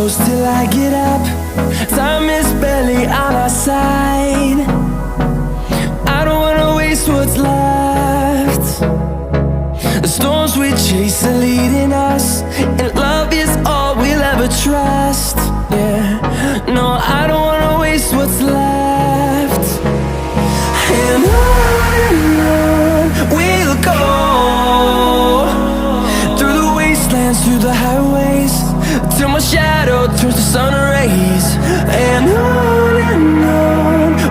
close till I get up. Time is barely on our side. I don't wanna waste what's left. The storms we chase are leading us, and love is all we'll ever trust. Yeah, no, I don't wanna waste what's left. And on we'll go, through the wastelands, through the highways, till my shadow turns to sun rays. And on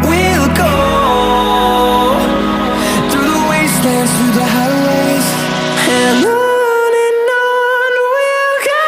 we'll go, through the wastelands, through the highways, and on we'll go.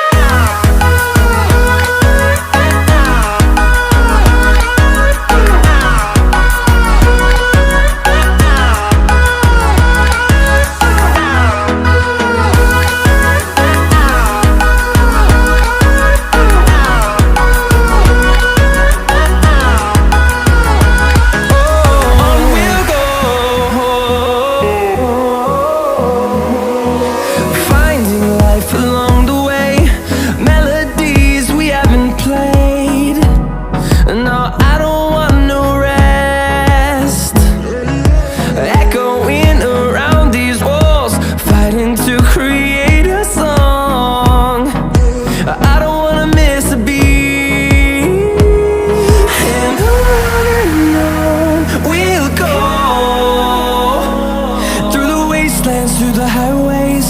Through the highways,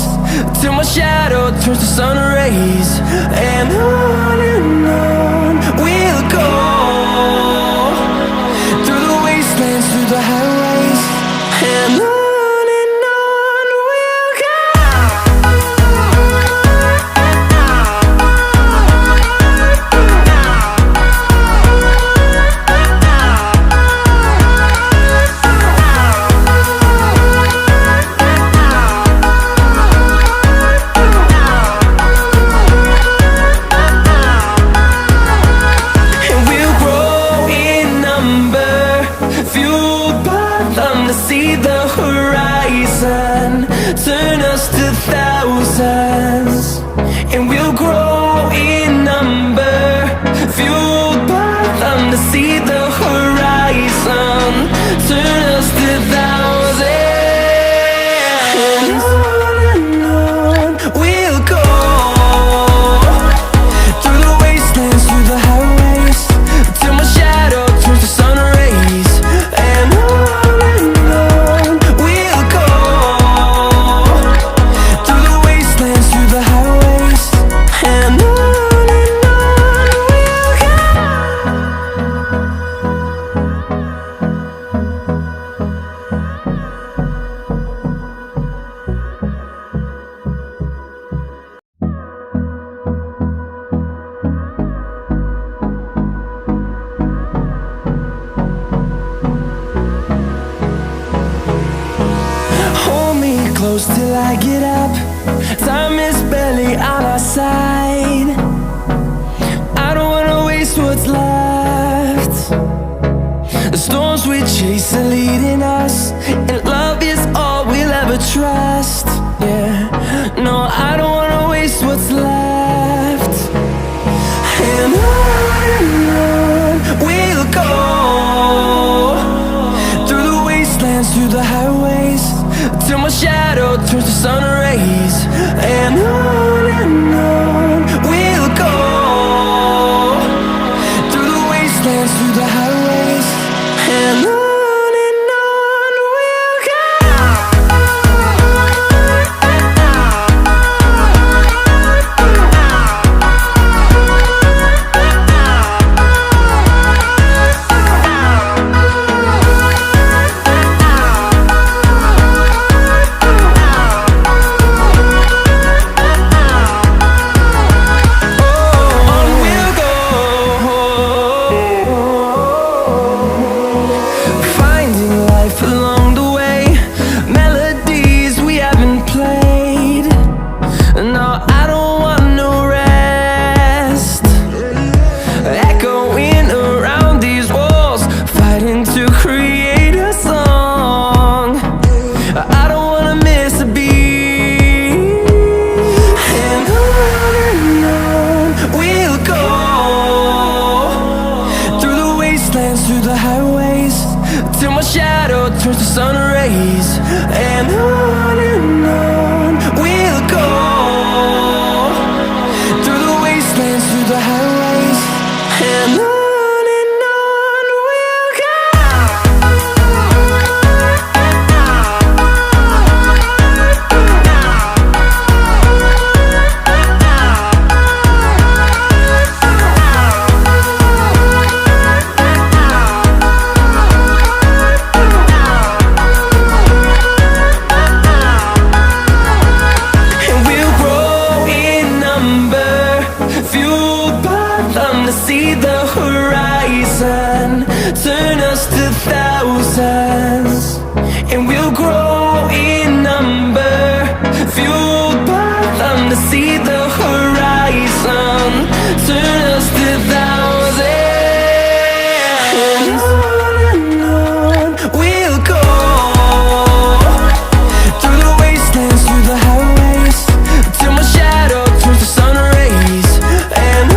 till my shadow turns to sun rays. And on we'll go, through the wastelands, through the highways, and on we'll go. See the horizon turn us to thousands, and we'll grow in number, fueled by them. To see the horizon turn us to thousands, and on we'll go, through the wastelands, through the highways, till my shadow turns to sun rays. And close till I get up. Time is barely on our side. I don't wanna waste what's left. The storms we chase are leading us, and love is all we'll ever trust. Yeah, no, I don't wanna waste what's left. And on we'll go, through the wastelands, through the highways, till my shadow turns to sun rays. And on we'll go, through the wastelands, through the highways, and on we'll go. wastelands, through the highways, till my shadow turns to sun rays. And on we'll go, through the wastelands, through the highways, and on we'll go. See the horizon turn us to thousands, and we'll grow in number, fueled by them to see the horizon turn us to thousands. And on we'll go, through the wastelands, through the highways, till my shadow turns to sun rays. And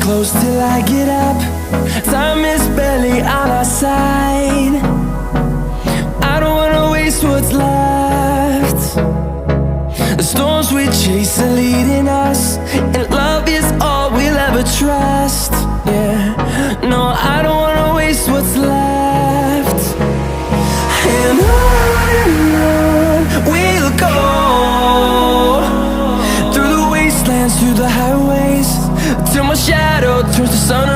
close till I get up. Time is barely on our side. I don't wanna waste what's left. The storms we chase are leading us, and love is all we'll ever trust. Yeah, no, I don't wanna waste what's left. And on we'll go, through the wastelands, through the highways, till my shadow turns to sun